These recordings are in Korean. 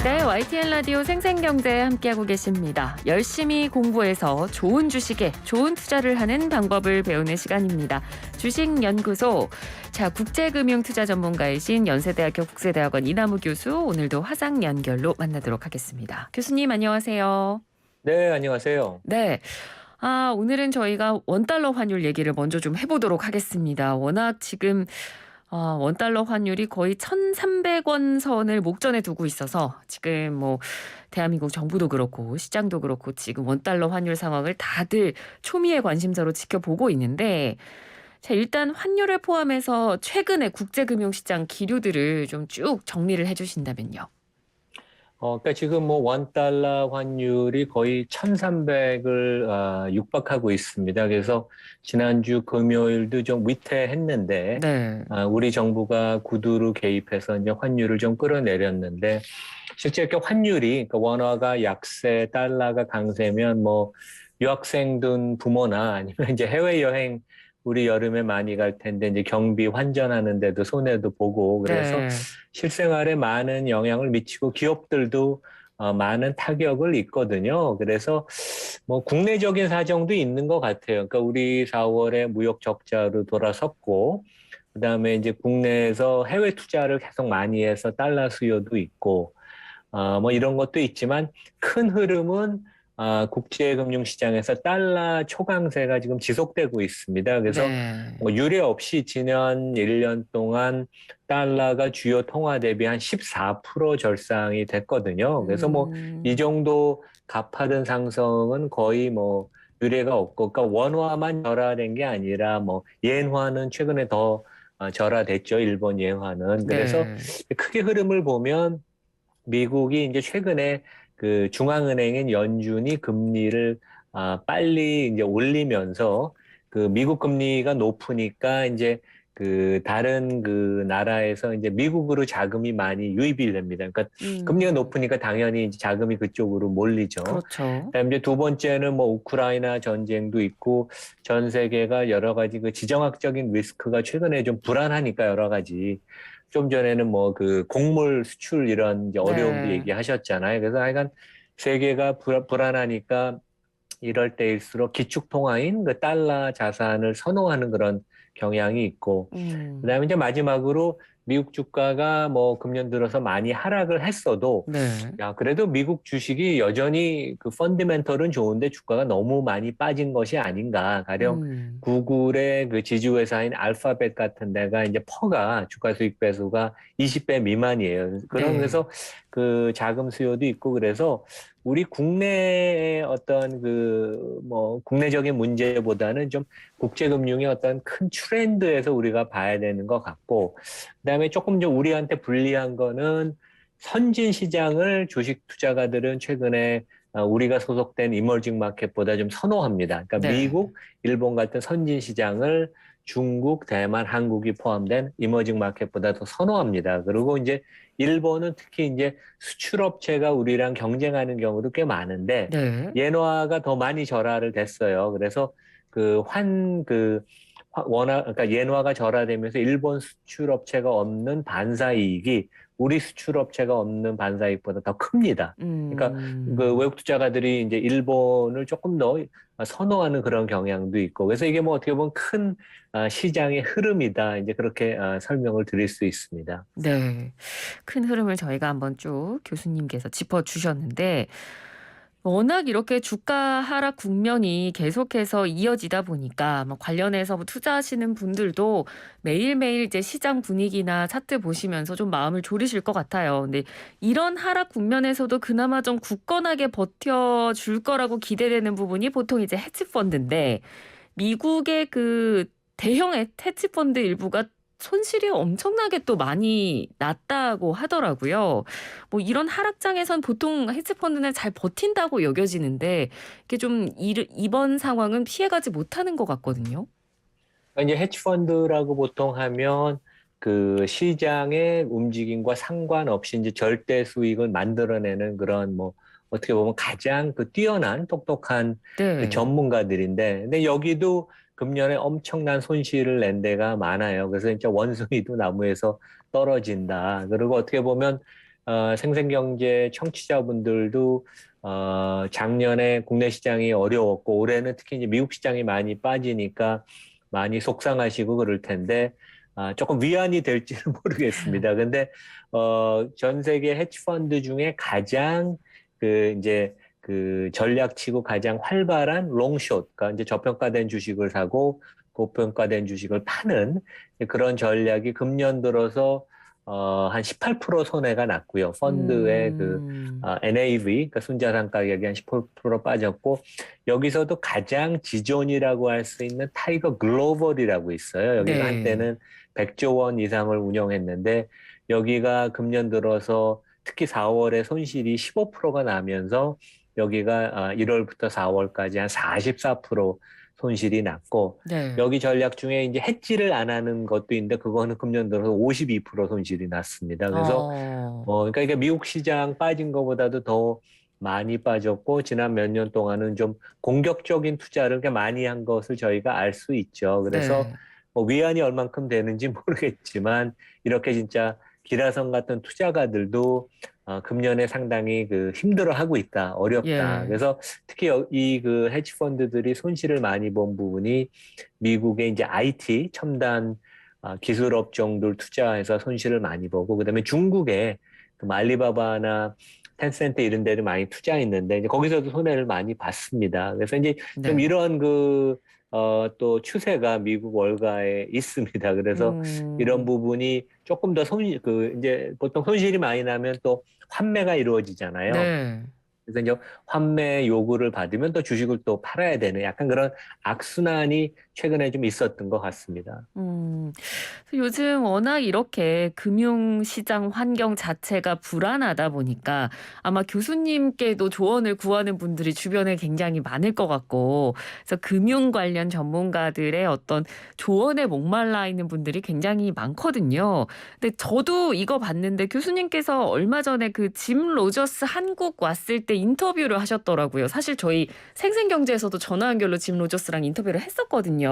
네, YTN 라디오 생생경제 함께하고 계십니다. 열심히 공부해서 좋은 주식에 좋은 투자를 하는 방법을 배우는 시간입니다. 주식연구소. 자, 국제금융투자 전문가이신 연세대학교 국세대학원 이남우 교수, 오늘도 화상 연결로 만나도록 하겠습니다. 교수님 안녕하세요. 네, 안녕하세요. 네. 오늘은 저희가 원달러 환율 얘기를 먼저 좀 해보도록 하겠습니다. 워낙 지금 원달러 환율이 거의 1,300원 선을 목전에 두고 있어서 지금 뭐 대한민국 정부도 그렇고 시장도 그렇고 지금 원달러 환율 상황을 다들 초미의 관심사로 지켜보고 있는데, 자, 일단 환율을 포함해서 최근의 국제금융시장 기류들을 좀 쭉 정리를 해주신다면요. 그러니까 지금 뭐 원달러 환율이 거의 1,300을 육박하고 있습니다. 그래서 지난주 금요일도 좀 위태했는데, 네. 우리 정부가 구두로 개입해서 이제 환율을 좀 끌어내렸는데, 실제 이렇게 환율이, 그러니까 원화가 약세, 달러가 강세면 뭐 유학생 둔 부모나 아니면 이제 해외여행 우리 여름에 많이 갈 텐데 이제 경비 환전하는데도 손해도 보고 그래서 네. 실생활에 많은 영향을 미치고 기업들도 많은 타격을 입거든요. 그래서 뭐 국내적인 사정도 있는 것 같아요. 그러니까 우리 4월에 무역 적자로 돌아섰고 그다음에 이제 국내에서 해외 투자를 계속 많이 해서 달러 수요도 있고 뭐 이런 것도 있지만 큰 흐름은 국제금융시장에서 달러 초강세가 지금 지속되고 있습니다. 그래서 네. 뭐 유례 없이 지난 1년 동안 달러가 주요 통화 대비 한 14% 절상이 됐거든요. 그래서 뭐 이 음. 정도 가파른 상승은 거의 뭐 유례가 없고, 그러니까 원화만 절하된 게 아니라 뭐 엔화는 최근에 더 절하됐죠. 일본 엔화는. 그래서 네. 크게 흐름을 보면 미국이 이제 최근에 그 중앙은행인 연준이 금리를 빨리 이제 올리면서 그 미국 금리가 높으니까 이제 그 다른 그 나라에서 이제 미국으로 자금이 많이 유입이 됩니다. 그러니까 금리가 음. 높으니까 당연히 이제 자금이 그쪽으로 몰리죠. 그렇죠. 그다음에 이제 두 번째는 뭐 우크라이나 전쟁도 있고 전 세계가 여러 가지 그 지정학적인 리스크가 최근에 좀 불안하니까 여러 가지 좀 전에는 뭐 그 곡물 수출 이런 이제 어려움도 네. 얘기하셨잖아요. 그래서 하여간 세계가 불안하니까 이럴 때일수록 기축통화인 그 달러 자산을 선호하는 그런 경향이 있고, 음. 그다음에 이제 마지막으로 미국 주가가 뭐 금년 들어서 많이 하락을 했어도, 네. 야, 그래도 미국 주식이 여전히 그 펀더멘털은 좋은데 주가가 너무 많이 빠진 것이 아닌가. 가령 음. 구글의 그 지주회사인 알파벳 같은 데가 이제 퍼가 주가 수익 배수가 20배 미만이에요. 네. 그래서 그 자금 수요도 있고 그래서 우리 국내의 어떤 그 뭐 국내적인 문제보다는 좀 국제금융의 어떤 큰 트렌드에서 우리가 봐야 되는 것 같고, 그다음에 조금 좀 우리한테 불리한 거는 선진 시장을 주식 투자가들은 최근에 우리가 소속된 이머징 마켓보다 좀 선호합니다. 그러니까 네. 미국, 일본 같은 선진 시장을 중국, 대만, 한국이 포함된 이머징 마켓보다 더 선호합니다. 그리고 이제 일본은 특히 이제 수출업체가 우리랑 경쟁하는 경우도 꽤 많은데 네. 엔화가 더 많이 절하를 됐어요. 그래서 원화, 그러니까 엔화가 절하되면서 일본 수출업체가 없는 반사이익이 우리 수출업체가 없는 반사이익보다 더 큽니다. 그러니까 그 음. 외국 투자가들이 이제 일본을 조금 더 선호하는 그런 경향도 있고, 그래서 이게 뭐 어떻게 보면 큰 시장의 흐름이다. 이제 그렇게 설명을 드릴 수 있습니다. 네. 큰 흐름을 저희가 한번 쭉 교수님께서 짚어 주셨는데, 워낙 이렇게 주가 하락 국면이 계속해서 이어지다 보니까 뭐 관련해서 뭐 투자하시는 분들도 매일매일 이제 시장 분위기나 차트 보시면서 좀 마음을 졸이실 것 같아요. 근데 이런 하락 국면에서도 그나마 좀 굳건하게 버텨줄 거라고 기대되는 부분이 보통 이제 헤지펀드인데, 미국의 그 대형 헤지펀드 일부가 손실이 엄청나게 또 많이 났다고 하더라고요. 뭐 이런 하락장에선 보통 헤지펀드는 잘 버틴다고 여겨지는데, 이게 좀 이번 상황은 피해가지 못하는 것 같거든요. 그러니까 이제 헤지펀드라고 보통 하면 그 시장의 움직임과 상관없이 이제 절대 수익을 만들어내는 그런 뭐 어떻게 보면 가장 그 뛰어난 똑똑한 그 네. 전문가들인데, 근데 여기도 금년에 엄청난 손실을 낸 데가 많아요. 그래서 진짜 원숭이도 나무에서 떨어진다. 그리고 어떻게 보면 생생경제 청취자분들도 작년에 국내 시장이 어려웠고 올해는 특히 이제 미국 시장이 많이 빠지니까 많이 속상하시고 그럴 텐데 조금 위안이 될지는 모르겠습니다. 근데 전 세계 헤지펀드 중에 가장 이제 그 전략치고 가장 활발한 롱숏, 그러니까 이제 저평가된 주식을 사고 고평가된 주식을 파는 그런 전략이 금년 들어서 한 18% 손해가 났고요. 펀드의 NAV, 그러니까 순자산 가격이 한 18% 빠졌고, 여기서도 가장 지존이라고 할 수 있는 타이거 글로벌이라고 있어요. 여기가 네. 한때는 100조 원 이상을 운영했는데, 여기가 금년 들어서 특히 4월에 손실이 15%가 나면서 여기가 1월부터 4월까지 한 44% 손실이 났고, 네. 여기 전략 중에 이제 해지를 안 하는 것도 있는데 그거는 금년 들어서 52% 손실이 났습니다. 그래서 어. 그러니까 이게 미국 시장 빠진 것보다도 더 많이 빠졌고 지난 몇 년 동안은 좀 공격적인 투자를 이렇게 많이 한 것을 저희가 알 수 있죠. 그래서 네. 뭐 위안이 얼만큼 되는지 모르겠지만 이렇게 진짜 기라성 같은 투자가들도 금년에 상당히 힘들어하고 있다, 어렵다. 예. 그래서 특히 이 헤지 펀드들이 손실을 많이 본 부분이 미국의 이제 IT 첨단 기술 업종들 투자해서 손실을 많이 보고 그다음에 중국에 알리바바나 텐센트 이런 데를 많이 투자했는데 이제 거기서도 손해를 많이 봤습니다. 그래서 이제 좀 네. 이런 또 추세가 미국 월가에 있습니다. 그래서 이런 음. 부분이 조금 더 이제 보통 손실이 많이 나면 또 환매가 이루어지잖아요. 네. 그래서 이제 환매 요구를 받으면 또 주식을 또 팔아야 되는 약간 그런 악순환이 최근에 좀 있었던 것 같습니다. 음. 요즘 워낙 이렇게 금융시장 환경 자체가 불안하다 보니까 아마 교수님께도 조언을 구하는 분들이 주변에 굉장히 많을 것 같고, 그래서 금융 관련 전문가들의 어떤 조언에 목말라 있는 분들이 굉장히 많거든요. 근데 저도 이거 봤는데 교수님께서 얼마 전에 그 짐 로저스 한국 왔을 때 인터뷰를 하셨더라고요. 사실 저희 생생경제에서도 전화 연결로 짐 로저스랑 인터뷰를 했었거든요.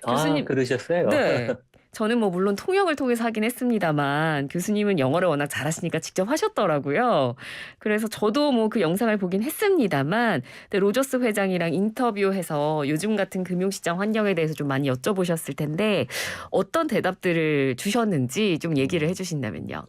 교수님. 그러셨어요? 네. 저는 뭐 물론 통역을 통해서 하긴 했습니다만 교수님은 영어를 워낙 잘하시니까 직접 하셨더라고요. 그래서 저도 뭐 그 영상을 보긴 했습니다만, 근데 로저스 회장이랑 인터뷰해서 요즘 같은 금융시장 환경에 대해서 좀 많이 여쭤보셨을 텐데 어떤 대답들을 주셨는지 좀 얘기를 해 주신다면요.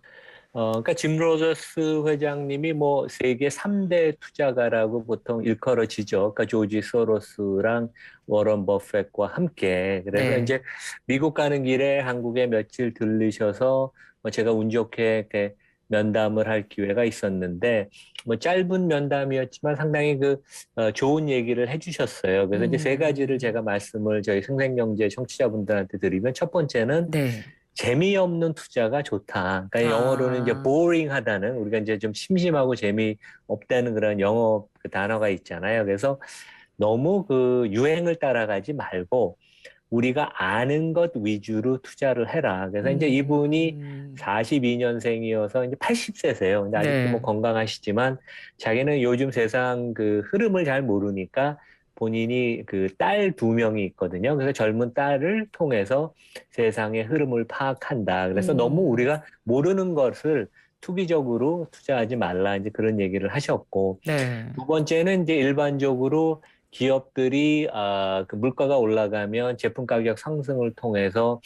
그러니까 짐 로저스 회장님이 뭐 세계 3대 투자가라고 보통 일컬어지죠. 그러니까 조지 소로스랑 워런 버핏과 함께. 그래서 네. 이제 미국 가는 길에 한국에 며칠 들르셔서 뭐 제가 운 좋게 이렇게 면담을 할 기회가 있었는데 뭐 짧은 면담이었지만 상당히 좋은 얘기를 해주셨어요. 그래서 이제 세 가지를 음. 제가 말씀을 저희 생생경제 청취자분들한테 드리면 첫 번째는 네. 재미없는 투자가 좋다. 그러니까 영어로는 이제 아. boring하다는 우리가 이제 좀 심심하고 재미없다는 그런 영어 단어가 있잖아요. 그래서 너무 유행을 따라가지 말고 우리가 아는 것 위주로 투자를 해라. 그래서 이제 이분이 음. 42년생이어서 이제 80세세요. 근데 아직도 뭐 네. 건강하시지만 자기는 요즘 세상 흐름을 잘 모르니까 본인이 딸 두 명이 있거든요. 그래서 젊은 딸을 통해서 세상의 흐름을 파악한다. 그래서 너무 음. 우리가 모르는 것을 투기적으로 투자하지 말라. 이제 그런 얘기를 하셨고. 네. 두 번째는 이제 일반적으로 기업들이 물가가 올라가면 제품 가격 상승을 통해서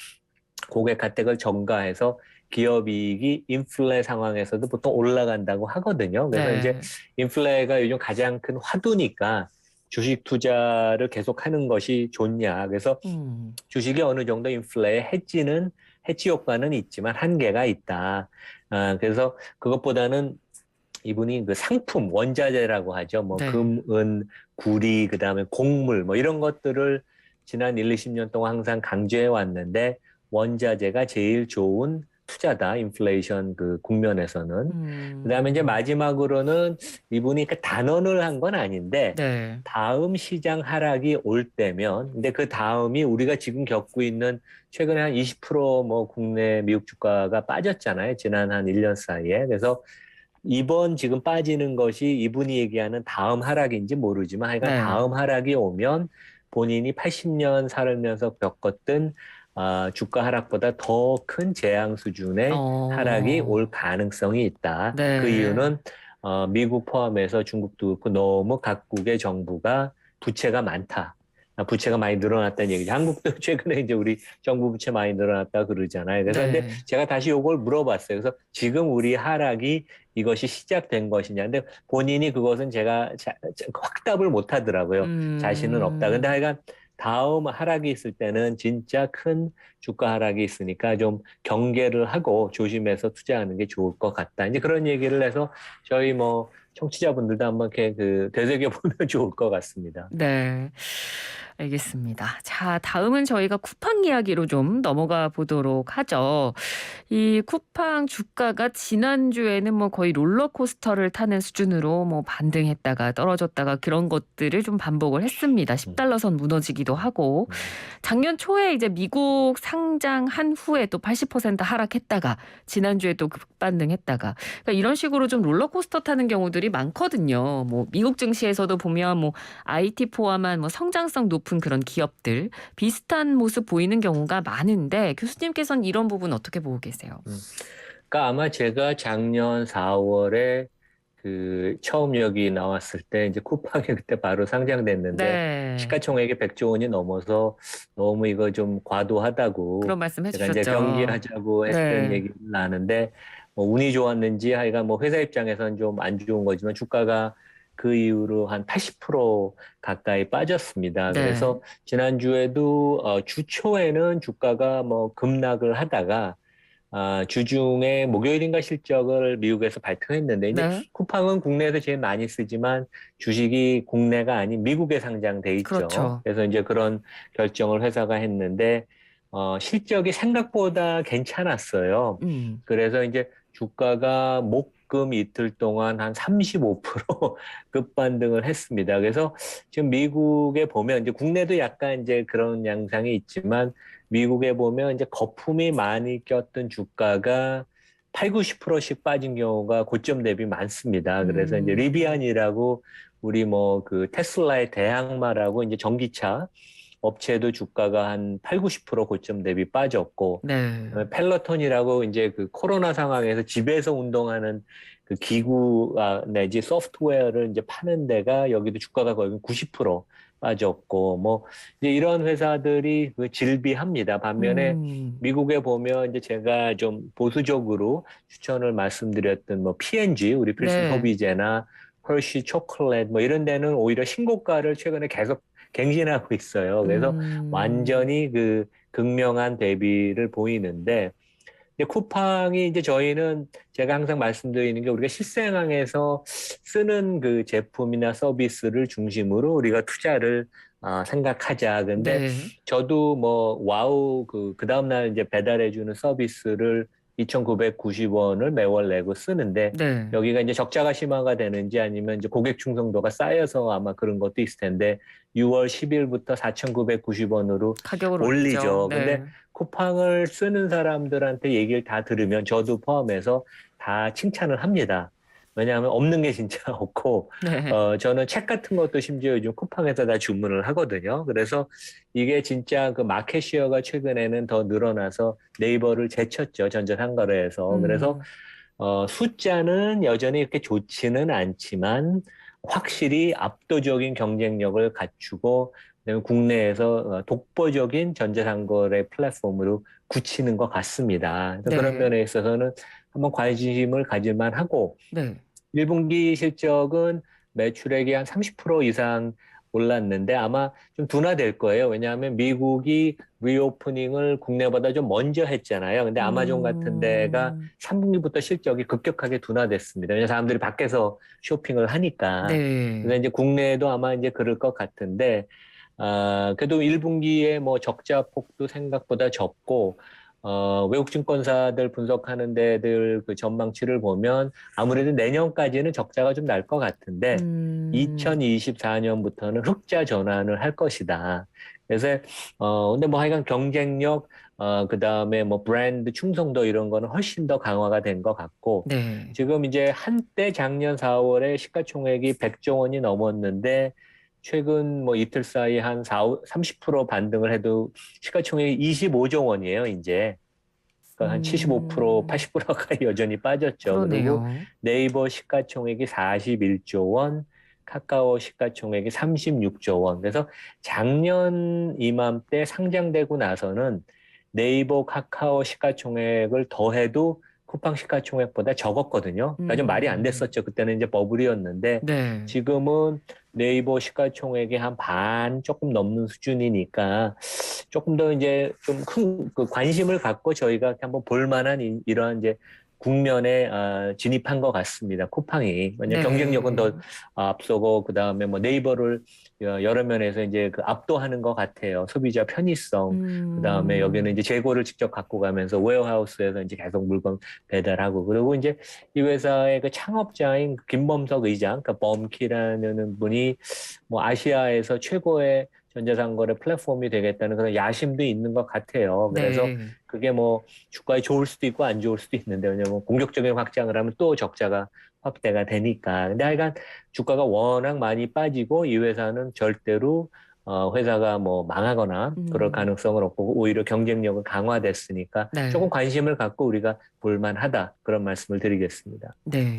고객 가격을 전가해서 기업이익이 인플레 상황에서도 보통 올라간다고 하거든요. 그래서 이제 네. 인플레가 요즘 가장 큰 화두니까 주식 투자를 계속하는 것이 좋냐. 그래서 음. 주식이 어느 정도 인플레에 해치 효과는 있지만 한계가 있다. 그래서 그것보다는 이분이 상품, 원자재라고 하죠. 뭐 네. 금, 은, 구리, 그다음에 곡물 뭐 이런 것들을 지난 1, 20년 동안 항상 강조해 왔는데 원자재가 제일 좋은 투자다. 인플레이션 국면에서는. 그다음에 이제 음. 마지막으로는 이분이 단언을 한 건 아닌데 네. 다음 시장 하락이 올 때면 근데 그 다음이 우리가 지금 겪고 있는 최근에 한 20%뭐 국내 미국 주가가 빠졌잖아요. 지난 한 1년 사이에. 그래서 이번 지금 빠지는 것이 이분이 얘기하는 다음 하락인지 모르지만 하여간 네. 다음 하락이 오면 본인이 80년 살면서 겪었던 주가 하락보다 더 큰 재앙 수준의 하락이 어. 올 가능성이 있다. 그 네. 이유는 미국 포함해서 중국도 그렇고 너무 각국의 정부가 부채가 많다. 부채가 많이 늘어났다는 얘기죠. 한국도 최근에 이제 우리 정부 부채 많이 늘어났다 그러잖아요. 그래서 근데 네. 제가 다시 요걸 물어봤어요. 그래서 지금 우리 하락이 이것이 시작된 것이냐. 근데 본인이 그것은 제가 확답을 못 하더라고요. 자신은 없다. 근데 음. 하여간 다음 하락이 있을 때는 진짜 큰 주가 하락이 있으니까 좀 경계를 하고 조심해서 투자하는 게 좋을 것 같다. 이제 그런 얘기를 해서 저희 뭐 청취자분들도 한번 이렇게 되새겨 보면 좋을 것 같습니다. 네. 알겠습니다. 자, 다음은 저희가 쿠팡 이야기로 좀 넘어가 보도록 하죠. 이 쿠팡 주가가 지난주에는 뭐 거의 롤러코스터를 타는 수준으로 뭐 반등했다가 떨어졌다가 그런 것들을 좀 반복을 했습니다. 음, 10달러 선 무너지기도 하고 음. 작년 초에 이제 미국 상장한 후에 또 80% 하락했다가 지난주에 또 급반등했다가 그러니까 이런 식으로 좀 롤러코스터 타는 경우들이 많거든요. 뭐 미국 증시에서도 보면 뭐 IT 포함한 뭐 성장성 높은 그런 기업들 비슷한 모습 보이는 경우가 많은데 교수님께서는 이런 부분 어떻게 보고 계세요? 음. 그러니까 아마 제가 작년 4월에 처음 여기 나왔을 때 이제 쿠팡이 그때 바로 상장됐는데 네. 시가총액이 100조 원이 넘어서 너무 이거 좀 과도하다고 그런 말씀 제가 이제 해주셨죠. 경기하자고 했던 네. 얘기를 나는데 뭐 운이 좋았는지 하여간 뭐 회사 입장에서는 좀 안 좋은 거지만 주가가 그 이후로 한 80% 가까이 빠졌습니다. 네. 그래서 지난주에도 주 초에는 주가가 뭐 급락을 하다가 주중에 목요일인가 실적을 미국에서 발표했는데, 이제 네. 쿠팡은 국내에서 제일 많이 쓰지만 주식이 국내가 아닌 미국에 상장돼 있죠. 그렇죠. 그래서 이제 그런 결정을 회사가 했는데, 실적이 생각보다 괜찮았어요. 음. 그래서 이제 주가가 목금 이틀 동안 한 35% 급반등을 했습니다. 그래서 지금 미국에 보면 이제 국내도 약간 이제 그런 양상이 있지만 미국에 보면 이제 거품이 많이 꼈던 주가가 8, 90%씩 빠진 경우가 고점 대비 많습니다. 그래서 이제 음. 리비안이라고 우리 뭐 테슬라의 대항마라고 이제 전기차 업체도 주가가 한 8, 90% 고점 대비 빠졌고, 네. 펠로톤이라고 이제 코로나 상황에서 집에서 운동하는 기구 내지 소프트웨어를 이제 파는 데가 여기도 주가가 거의 90% 빠졌고, 뭐 이제 이런 회사들이 질비합니다. 반면에 음. 미국에 보면 이제 제가 좀 보수적으로 추천을 말씀드렸던 뭐 P&G, 우리 필수 네. 소비재나 허쉬 초콜릿 뭐 이런 데는 오히려 신고가를 최근에 계속 갱신하고 있어요. 그래서 음. 완전히 극명한 대비를 보이는데, 이제 쿠팡이 이제 저희는 제가 항상 말씀드리는 게 우리가 실생활에서 쓰는 제품이나 서비스를 중심으로 우리가 투자를 생각하자. 근데 네. 저도 뭐 와우 그 다음날 이제 배달해주는 서비스를 2,990원을 매월 내고 쓰는데 네. 여기가 이제 적자가 심화가 되는지 아니면 이제 고객 충성도가 쌓여서 아마 그런 것도 있을 텐데 6월 10일부터 4,990원으로 가격을 올리죠. 올리죠. 근데 네. 쿠팡을 쓰는 사람들한테 얘기를 다 들으면 저도 포함해서 다 칭찬을 합니다. 왜냐하면 없는 게 진짜 없고, 네. 저는 책 같은 것도 심지어 요즘 쿠팡에서 다 주문을 하거든요. 그래서 이게 진짜 마켓시어가 최근에는 더 늘어나서 네이버를 제쳤죠. 전자상거래에서. 그래서 음. 숫자는 여전히 이렇게 좋지는 않지만 확실히 압도적인 경쟁력을 갖추고 그다음에 국내에서 독보적인 전자상거래 플랫폼으로 굳히는 것 같습니다. 그래서 그런 네. 면에 있어서는 한번 관심을 가질만 하고 네. 1분기 실적은 매출액이 한 30% 이상 올랐는데 아마 좀 둔화될 거예요. 왜냐하면 미국이 리오프닝을 국내보다 좀 먼저 했잖아요. 근데 아마존 같은 데가 음. 3분기부터 실적이 급격하게 둔화됐습니다. 왜냐하면 사람들이 밖에서 쇼핑을 하니까. 그래서 네. 이제 국내에도 아마 이제 그럴 것 같은데, 그래도 1분기에 뭐 적자 폭도 생각보다 적고, 외국 증권사들 분석하는 데들 전망치를 보면 아무래도 내년까지는 적자가 좀 날 것 같은데 음. 2024년부터는 흑자 전환을 할 것이다. 그래서 근데 뭐 하여간 경쟁력 그다음에 뭐 브랜드 충성도 이런 거는 훨씬 더 강화가 된 것 같고 네. 지금 이제 한때 작년 4월에 시가총액이 100조 원이 넘었는데 최근 뭐 이틀 사이 한 30% 반등을 해도 시가총액이 25조 원이에요, 이제. 그러니까 한 75%, 80% 가까이 여전히 빠졌죠. 그리고 그러네요. 네이버 시가총액이 41조 원, 카카오 시가총액이 36조 원. 그래서 작년 이맘때 상장되고 나서는 네이버, 카카오 시가총액을 더해도 쿠팡 시가총액보다 적었거든요. 그러니까 좀 말이 안 음. 됐었죠. 그때는 이제 버블이었는데 네. 지금은 네이버 시가총액이 한 반 조금 넘는 수준이니까 조금 더 이제 좀 큰 그 관심을 갖고 저희가 한번 볼 만한 이러한 이제 국면에 진입한 것 같습니다. 쿠팡이. 왜냐 경쟁력은 더 네. 앞서고 그다음에 뭐 네이버를 여러 면에서 이제 그 압도하는 것 같아요. 소비자 편의성. 그다음에 여기는 음. 이제 재고를 직접 갖고 가면서 웨어하우스에서 이제 계속 물건 배달하고 그리고 이제 이 회사의 그 창업자인 김범석 의장, 그러니까 범키라는 분이 뭐 아시아에서 최고의 전자상거래 플랫폼이 되겠다는 그런 야심도 있는 것 같아요. 그래서 네. 그게 뭐 주가에 좋을 수도 있고 안 좋을 수도 있는데 왜냐면 공격적인 확장을 하면 또 적자가 확대가 되니까. 근데 하여간 주가가 워낙 많이 빠지고 이 회사는 절대로 회사가 뭐 망하거나 그럴 음. 가능성은 없고 오히려 경쟁력은 강화됐으니까 조금 네. 관심을 갖고 우리가 볼만하다 그런 말씀을 드리겠습니다. 네.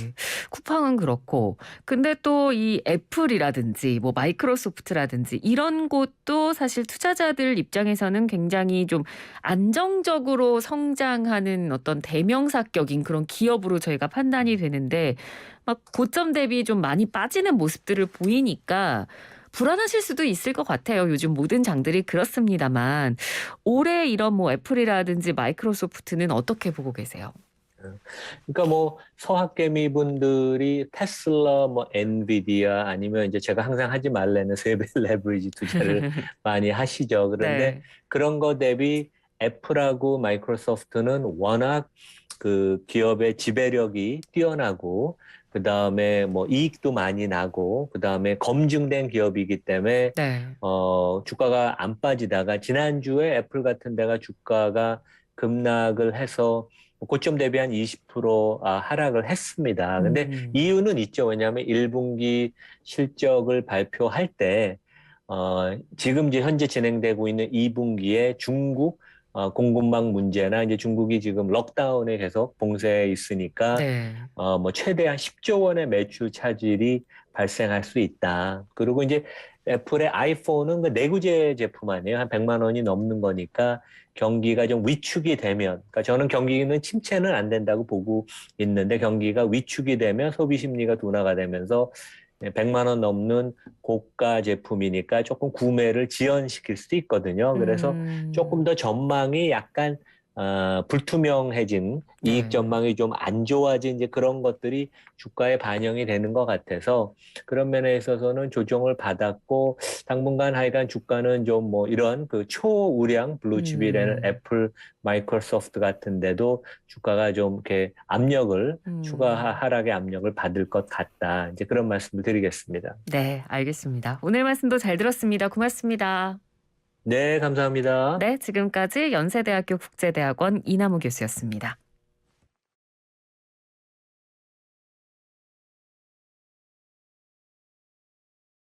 쿠팡은 그렇고 근데 또 이 애플이라든지 뭐 마이크로소프트라든지 이런 곳도 사실 투자자들 입장에서는 굉장히 좀 안정적으로 성장하는 어떤 대명사격인 그런 기업으로 저희가 판단이 되는데 막 고점 대비 좀 많이 빠지는 모습들을 보이니까 불안하실 수도 있을 것 같아요. 요즘 모든 장들이 그렇습니다만 올해 이런 뭐 애플이라든지 마이크로소프트는 어떻게 보고 계세요? 그러니까 뭐 서학개미 분들이 테슬라, 뭐 엔비디아 아니면 이제 제가 항상 하지 말라는 세배 레버리지 투자를 많이 하시죠. 그런데 네. 그런 거 대비 애플하고 마이크로소프트는 워낙 그 기업의 지배력이 뛰어나고 그다음에 뭐 이익도 많이 나고 그다음에 검증된 기업이기 때문에 네. 주가가 안 빠지다가 지난주에 애플 같은 데가 주가가 급락을 해서 고점 대비 한 20% 하락을 했습니다. 근데 음. 이유는 있죠. 왜냐하면 1분기 실적을 발표할 때 지금 이제 현재 진행되고 있는 2분기에 중국 공급망 문제나 이제 중국이 지금 록다운에 계속 봉쇄해 있으니까 네. 뭐 최대한 10조 원의 매출 차질이 발생할 수 있다. 그리고 이제 애플의 아이폰은 그 내구재 제품 아니에요. 한 100만 원이 넘는 거니까 경기가 좀 위축이 되면, 그러니까 저는 경기는 침체는 안 된다고 보고 있는데 경기가 위축이 되면 소비 심리가 둔화가 되면서 100만 원 넘는 고가 제품이니까 조금 구매를 지연시킬 수도 있거든요. 그래서 조금 음. 더 전망이 약간 불투명해진 이익 네. 전망이 좀 안 좋아진 이제 그런 것들이 주가에 반영이 되는 것 같아서 그런 면에 있어서는 조정을 받았고 당분간 하여간 주가는 좀 뭐 이런 그 초우량 블루칩이라는 음. 애플, 마이크로소프트 같은 데도 주가가 좀 이렇게 압력을 추가 음. 하락의 압력을 받을 것 같다. 이제 그런 말씀을 드리겠습니다. 네, 알겠습니다. 오늘 말씀도 잘 들었습니다. 고맙습니다. 네, 감사합니다. 네, 지금까지 연세대학교 국제대학원 이남우 교수였습니다.